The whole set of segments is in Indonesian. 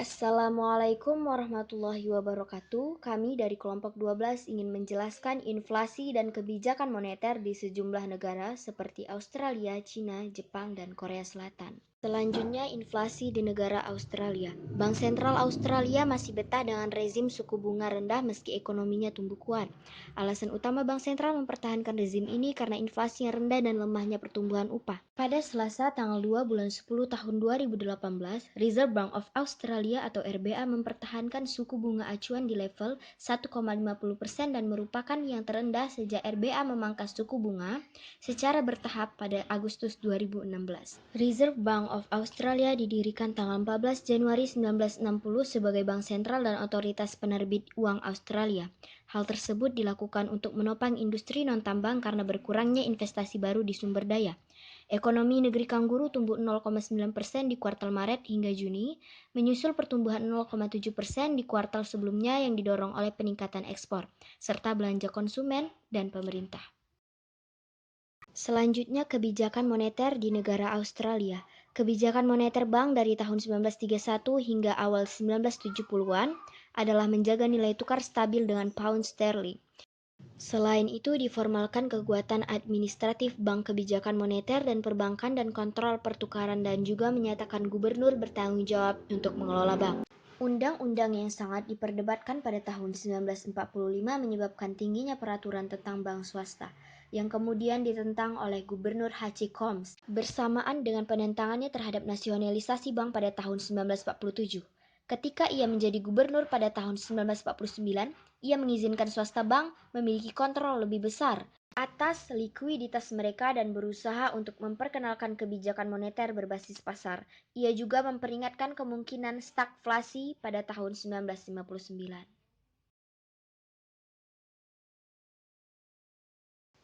Assalamualaikum warahmatullahi wabarakatuh. Kami dari kelompok 12 ingin menjelaskan inflasi dan kebijakan moneter di sejumlah negara seperti Australia, Cina, Jepang, dan Korea Selatan. Selanjutnya, inflasi di negara Australia. Bank Sentral Australia masih betah dengan rezim suku bunga rendah meski ekonominya tumbuh kuat. Alasan utama Bank Sentral mempertahankan rezim ini karena inflasi yang rendah dan lemahnya pertumbuhan upah. Pada Selasa tanggal 2 bulan 10 tahun 2018, Reserve Bank of Australia atau RBA mempertahankan suku bunga acuan di level 1,50% dan merupakan yang terendah sejak RBA memangkas suku bunga secara bertahap pada Agustus 2016. Reserve Bank of Australia didirikan tanggal 14 Januari 1960 sebagai bank sentral dan otoritas penerbit uang Australia. Hal tersebut dilakukan untuk menopang industri non-tambang karena berkurangnya investasi baru di sumber daya. Ekonomi negeri Kangguru tumbuh 0,9% di kuartal Maret hingga Juni, menyusul pertumbuhan 0,7% di kuartal sebelumnya yang didorong oleh peningkatan ekspor, serta belanja konsumen dan pemerintah. Selanjutnya, kebijakan moneter di negara Australia. Kebijakan moneter bank dari tahun 1931 hingga awal 1970-an adalah menjaga nilai tukar stabil dengan pound sterling. Selain itu, diformalkan kekuatan administratif bank, kebijakan moneter dan perbankan dan kontrol pertukaran, dan juga menyatakan gubernur bertanggung jawab untuk mengelola bank. Undang-undang yang sangat diperdebatkan pada tahun 1945 menyebabkan tingginya peraturan tentang bank swasta, yang kemudian ditentang oleh Gubernur H.C. Combs, bersamaan dengan penentangannya terhadap nasionalisasi bank pada tahun 1947. Ketika ia menjadi gubernur pada tahun 1949, ia mengizinkan swasta bank memiliki kontrol lebih besar atas likuiditas mereka dan berusaha untuk memperkenalkan kebijakan moneter berbasis pasar. Ia juga memperingatkan kemungkinan stagflasi pada tahun 1959.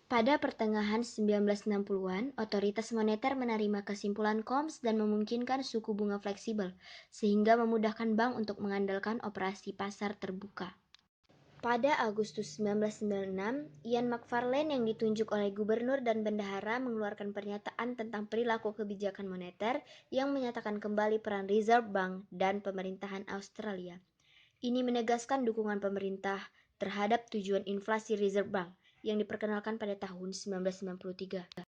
Pada pertengahan 1960-an, otoritas moneter menerima kesimpulan Combs dan memungkinkan suku bunga fleksibel, sehingga memudahkan bank untuk mengandalkan operasi pasar terbuka. Pada Agustus 1996, Ian McFarlane yang ditunjuk oleh gubernur dan bendahara mengeluarkan pernyataan tentang perilaku kebijakan moneter yang menyatakan kembali peran Reserve Bank dan pemerintahan Australia. Ini menegaskan dukungan pemerintah terhadap tujuan inflasi Reserve Bank yang diperkenalkan pada tahun 1993.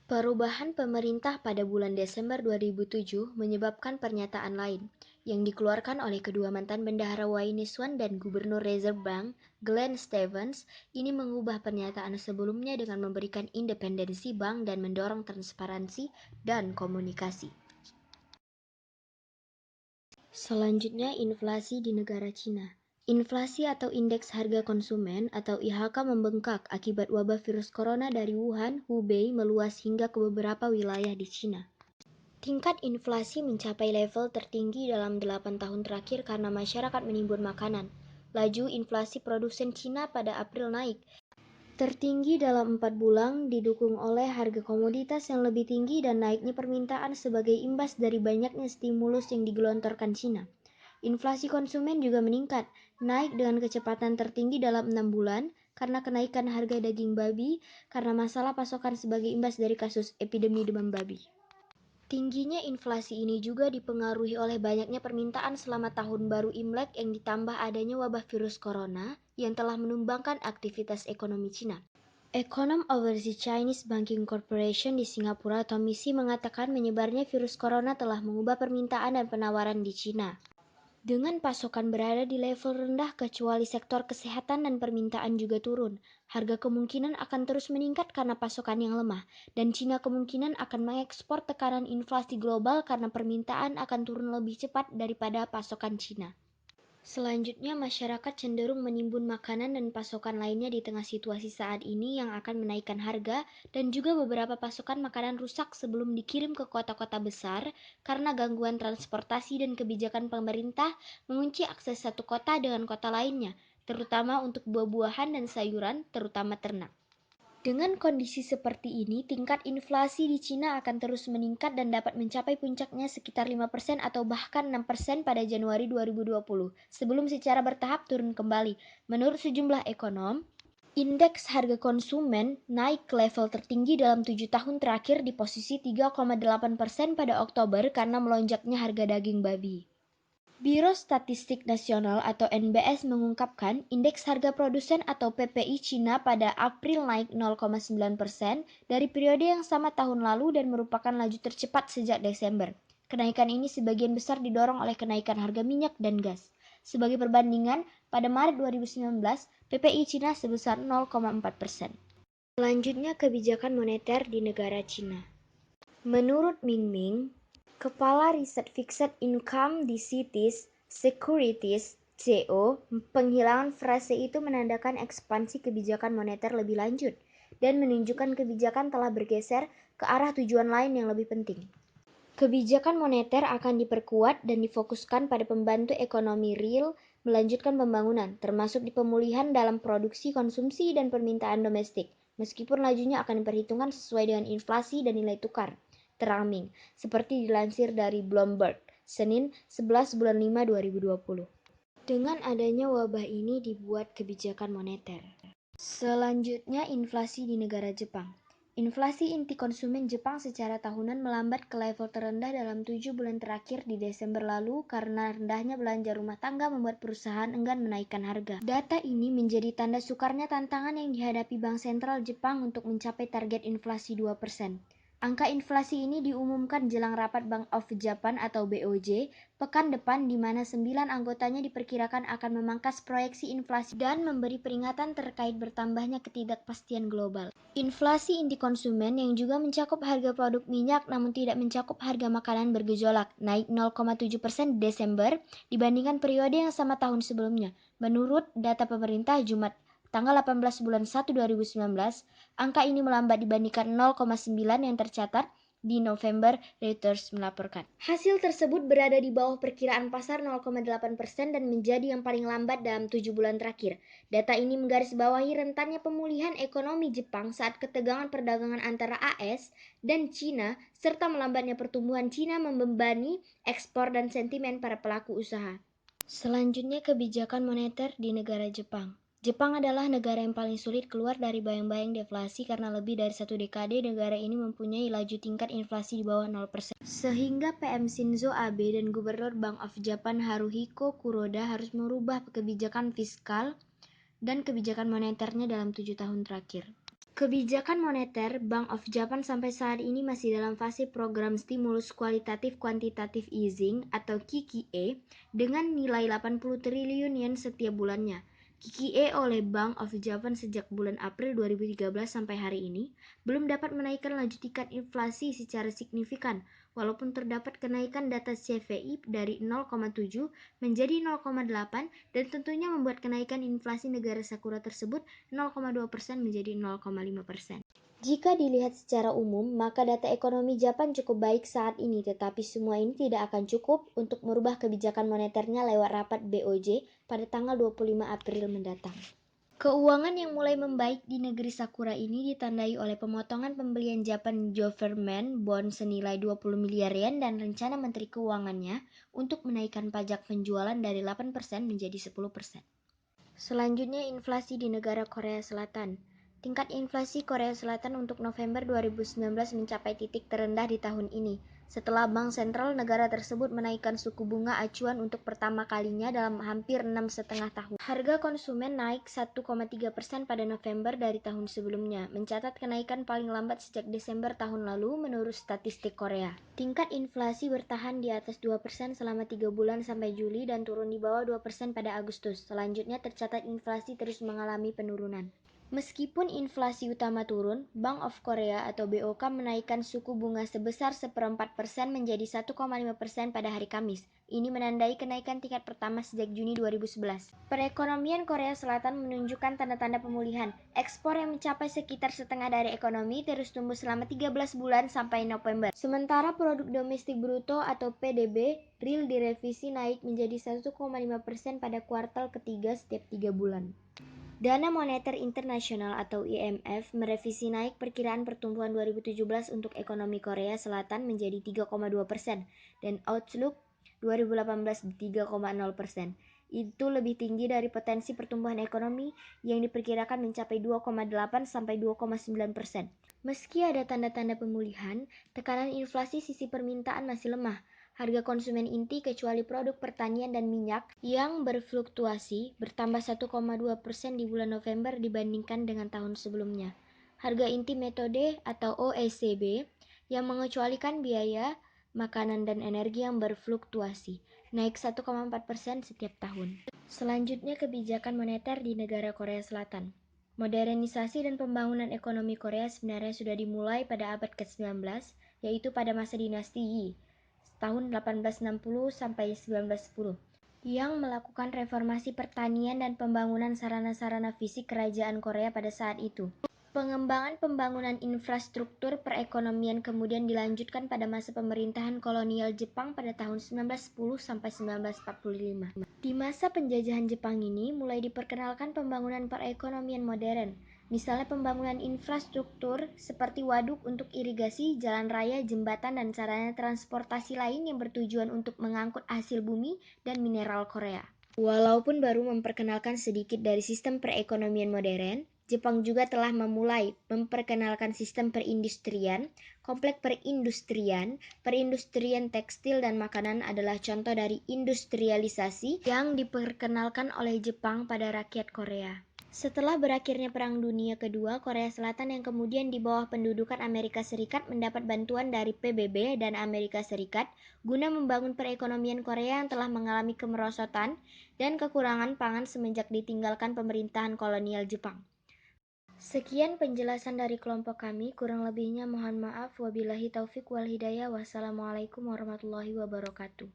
Perubahan pemerintah pada bulan Desember 2007 menyebabkan pernyataan lain yang dikeluarkan oleh kedua mantan bendahara Wayne Swan dan Gubernur Reserve Bank, Glenn Stevens. Ini mengubah pernyataan sebelumnya dengan memberikan independensi bank dan mendorong transparansi dan komunikasi. Selanjutnya, inflasi di negara Cina. Inflasi atau indeks harga konsumen atau IHK membengkak akibat wabah virus corona dari Wuhan, Hubei meluas hingga ke beberapa wilayah di Cina. Tingkat inflasi mencapai level tertinggi dalam 8 tahun terakhir karena masyarakat menimbun makanan. Laju inflasi produsen Cina pada April naik tertinggi dalam 4 bulan, didukung oleh harga komoditas yang lebih tinggi dan naiknya permintaan sebagai imbas dari banyaknya stimulus yang digelontorkan Cina. Inflasi konsumen juga meningkat, naik dengan kecepatan tertinggi dalam 6 bulan karena kenaikan harga daging babi karena masalah pasokan sebagai imbas dari kasus epidemi demam babi. Tingginya inflasi ini juga dipengaruhi oleh banyaknya permintaan selama tahun baru Imlek yang ditambah adanya wabah virus corona yang telah menumbangkan aktivitas ekonomi Cina. Ekonom Overseas Chinese Banking Corporation di Singapura, Tommy Si, mengatakan menyebarnya virus corona telah mengubah permintaan dan penawaran di Cina. Dengan pasokan berada di level rendah kecuali sektor kesehatan dan permintaan juga turun, harga kemungkinan akan terus meningkat karena pasokan yang lemah, dan Cina kemungkinan akan mengekspor tekanan inflasi global karena permintaan akan turun lebih cepat daripada pasokan Cina. Selanjutnya, masyarakat cenderung menimbun makanan dan pasokan lainnya di tengah situasi saat ini yang akan menaikkan harga, dan juga beberapa pasokan makanan rusak sebelum dikirim ke kota-kota besar karena gangguan transportasi dan kebijakan pemerintah mengunci akses satu kota dengan kota lainnya, terutama untuk buah-buahan dan sayuran, terutama ternak. Dengan kondisi seperti ini, tingkat inflasi di Cina akan terus meningkat dan dapat mencapai puncaknya sekitar 5% atau bahkan 6% pada Januari 2020, sebelum secara bertahap turun kembali. Menurut sejumlah ekonom, Indeks harga konsumen naik ke level tertinggi dalam 7 tahun terakhir di posisi 3,8% pada Oktober karena melonjaknya harga daging babi. Biro Statistik Nasional atau NBS mengungkapkan indeks harga produsen atau PPI Cina pada April naik 0,9% dari periode yang sama tahun lalu dan merupakan laju tercepat sejak Desember. Kenaikan ini sebagian besar didorong oleh kenaikan harga minyak dan gas. Sebagai perbandingan, pada Maret 2019, PPI Cina sebesar 0,4%. Selanjutnya, kebijakan moneter di negara Cina. Menurut Ming Ming, Kepala Riset Fixed Income di Cities Securities (CO), penghilangan frase itu menandakan ekspansi kebijakan moneter lebih lanjut dan menunjukkan kebijakan telah bergeser ke arah tujuan lain yang lebih penting. Kebijakan moneter akan diperkuat dan difokuskan pada pembantu ekonomi real melanjutkan pembangunan, termasuk di pemulihan dalam produksi, konsumsi, dan permintaan domestik, meskipun lajunya akan diperhitungkan sesuai dengan inflasi dan nilai tukar. Terang Ming, seperti dilansir dari Bloomberg, Senin 11 bulan 5 2020. Dengan adanya wabah ini dibuat kebijakan moneter. Selanjutnya, inflasi di negara Jepang. Inflasi inti konsumen Jepang secara tahunan melambat ke level terendah dalam 7 bulan terakhir di Desember lalu karena rendahnya belanja rumah tangga membuat perusahaan enggan menaikkan harga. Data ini menjadi tanda sukarnya tantangan yang dihadapi Bank Sentral Jepang untuk mencapai target inflasi 2%. Angka inflasi ini diumumkan jelang rapat Bank of Japan atau BOJ pekan depan di mana 9 anggotanya diperkirakan akan memangkas proyeksi inflasi dan memberi peringatan terkait bertambahnya ketidakpastian global. Inflasi inti konsumen yang juga mencakup harga produk minyak namun tidak mencakup harga makanan bergejolak, naik 0,7% di Desember dibandingkan periode yang sama tahun sebelumnya. Menurut data pemerintah Jumat tanggal 18 bulan 1 2019, angka ini melambat dibandingkan 0,9 yang tercatat di November, Reuters melaporkan. Hasil tersebut berada di bawah perkiraan pasar 0,8% dan menjadi yang paling lambat dalam 7 bulan terakhir. Data ini menggarisbawahi rentannya pemulihan ekonomi Jepang saat ketegangan perdagangan antara AS dan Cina serta melambatnya pertumbuhan Cina membebani ekspor dan sentimen para pelaku usaha. Selanjutnya, kebijakan moneter di negara Jepang. Jepang adalah negara yang paling sulit keluar dari bayang-bayang deflasi karena lebih dari 1 dekade negara ini mempunyai laju tingkat inflasi di bawah 0%. Sehingga PM Shinzo Abe dan Gubernur Bank of Japan Haruhiko Kuroda harus merubah kebijakan fiskal dan kebijakan moneternya dalam 7 tahun terakhir. Kebijakan moneter Bank of Japan sampai saat ini masih dalam fase program stimulus kualitatif kuantitatif easing atau QQE dengan nilai 80 triliun yen setiap bulannya. QQE oleh Bank of Japan sejak bulan April 2013 sampai hari ini belum dapat menaikkan laju tingkat inflasi secara signifikan, walaupun terdapat kenaikan data CPI dari 0,7 menjadi 0,8 dan tentunya membuat kenaikan inflasi negara sakura tersebut 0,2% menjadi 0,5%. Jika dilihat secara umum, maka data ekonomi Japan cukup baik saat ini, tetapi semua ini tidak akan cukup untuk merubah kebijakan moneternya lewat rapat BOJ pada tanggal 25 April mendatang. Keuangan yang mulai membaik di negeri Sakura ini ditandai oleh pemotongan pembelian Japan Government Bond senilai 20 miliar yen dan rencana Menteri Keuangannya untuk menaikkan pajak penjualan dari 8% menjadi 10%. Selanjutnya, inflasi di negara Korea Selatan. Tingkat inflasi Korea Selatan untuk November 2019 mencapai titik terendah di tahun ini, setelah Bank Sentral negara tersebut menaikkan suku bunga acuan untuk pertama kalinya dalam hampir 6,5 tahun. Harga konsumen naik 1,3% pada November dari tahun sebelumnya, mencatat kenaikan paling lambat sejak Desember tahun lalu menurut statistik Korea. Tingkat inflasi bertahan di atas 2% selama 3 bulan sampai Juli dan turun di bawah 2% pada Agustus. Selanjutnya tercatat inflasi terus mengalami penurunan. Meskipun inflasi utama turun, Bank of Korea atau BOK menaikkan suku bunga sebesar 1/4% menjadi 1,5% pada hari Kamis. Ini menandai kenaikan tingkat pertama sejak Juni 2011. Perekonomian Korea Selatan menunjukkan tanda-tanda pemulihan. Ekspor yang mencapai sekitar setengah dari ekonomi terus tumbuh selama 13 bulan sampai November. Sementara produk domestik bruto atau PDB real direvisi naik menjadi 1,5% pada kuartal ketiga setiap 3 bulan. Dana Moneter Internasional atau IMF merevisi naik perkiraan pertumbuhan 2017 untuk ekonomi Korea Selatan menjadi 3,2% dan outlook 2018 3,0%. Itu lebih tinggi dari potensi pertumbuhan ekonomi yang diperkirakan mencapai 2,8 sampai 2,9%. Meski ada tanda-tanda pemulihan, tekanan inflasi sisi permintaan masih lemah. Harga konsumen inti kecuali produk pertanian dan minyak yang berfluktuasi bertambah 1,2% di bulan November dibandingkan dengan tahun sebelumnya. Harga inti metode atau OECB yang mengecualikan biaya, makanan dan energi yang berfluktuasi naik 1,4% setiap tahun. Selanjutnya kebijakan moneter di negara Korea Selatan. Modernisasi dan pembangunan ekonomi Korea sebenarnya sudah dimulai pada abad ke-19, yaitu pada masa dinasti Yi, tahun 1860 sampai 1910, yang melakukan reformasi pertanian dan pembangunan sarana-sarana fisik kerajaan Korea pada saat itu. Pengembangan pembangunan infrastruktur perekonomian kemudian dilanjutkan pada masa pemerintahan kolonial Jepang pada tahun 1910 sampai 1945. Di masa penjajahan Jepang ini mulai diperkenalkan pembangunan perekonomian modern, misalnya pembangunan infrastruktur seperti waduk untuk irigasi, jalan raya, jembatan, dan sarana transportasi lain yang bertujuan untuk mengangkut hasil bumi dan mineral Korea. Walaupun baru memperkenalkan sedikit dari sistem perekonomian modern, Jepang juga telah memulai memperkenalkan sistem perindustrian. Kompleks perindustrian tekstil dan makanan adalah contoh dari industrialisasi yang diperkenalkan oleh Jepang pada rakyat Korea. Setelah berakhirnya Perang Dunia Kedua, Korea Selatan yang kemudian di bawah pendudukan Amerika Serikat mendapat bantuan dari PBB dan Amerika Serikat guna membangun perekonomian Korea yang telah mengalami kemerosotan dan kekurangan pangan semenjak ditinggalkan pemerintahan kolonial Jepang. Sekian penjelasan dari kelompok kami, kurang lebihnya mohon maaf. Wabillahi taufik wal hidayah. Wassalamualaikum warahmatullahi wabarakatuh.